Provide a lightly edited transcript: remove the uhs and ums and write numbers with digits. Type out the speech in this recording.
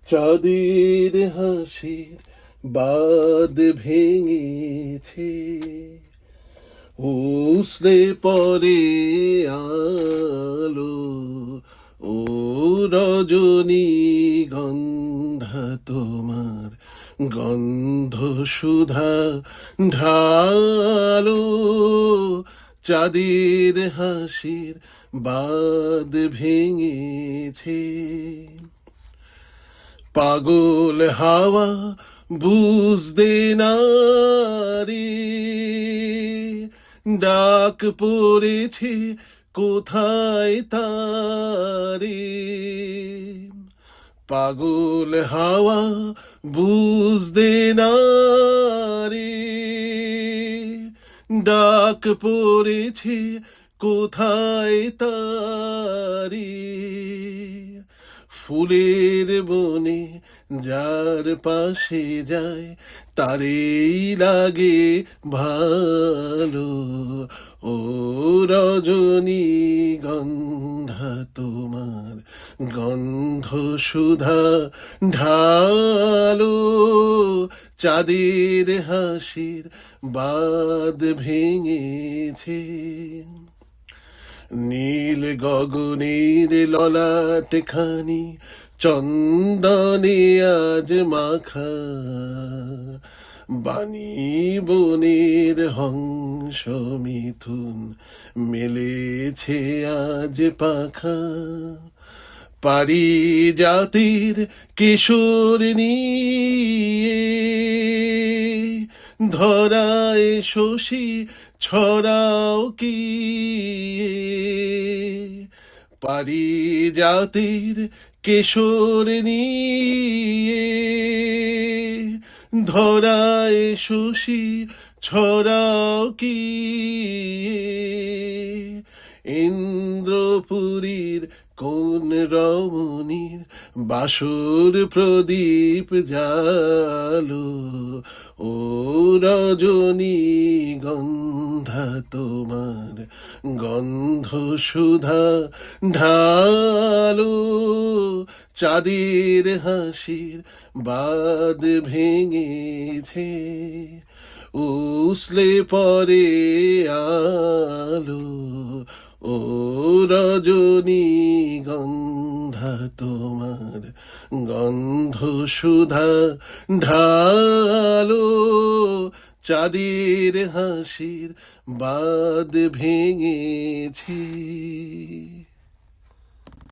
চাঁদের হাসির বাঁধ ভেঙেছে, উছলে পড়ে আলো। ও রজনী গন্ধা তোমার গন্ধ সুধা ঢালো। চাঁদের হাসির বাঁধ ভেঙেছে, পাগল হাওয়া বুঝদে না রে, ডাক পড়েছে কোথায় তারে। পাগল হাওয়া বুঝদে না রে, ডাক পড়েছে কোথায় তারে। ফুলের বনে যার পাশে যায় তারেই লাগে ভালো। ও রজনী গন্ধা তোমার গন্ধ সুধা ঢালো। চাঁদের হাসির বাঁধ ভেঙেছে, নীল গগনের ললাট খানি চন্দনে আজ মাখা। বাণী বনের হংস মিথুন মেলেছে আজ পাখা। পারিজাতির কিশোর নিয়ে ধরায় শশী ছড়াও কি। পারিজাতির কিশোর নিয়ে ধরায় শশী ছড়াও কি। ইন্দ্রপুরীর কোন রমণীর বাসর প্রদীপ জালো। ও রজনী গন্ধা তোমার গন্ধ সুধা ঢালো। চাঁদের হাসির বাঁধ ভেঙেছে, উছলে পড়ে আলো। ও রজনী গন্ধা তোমার গন্ধ সুধা ঢালো। চাঁদের হাসির বাঁধ ভেঙেছে।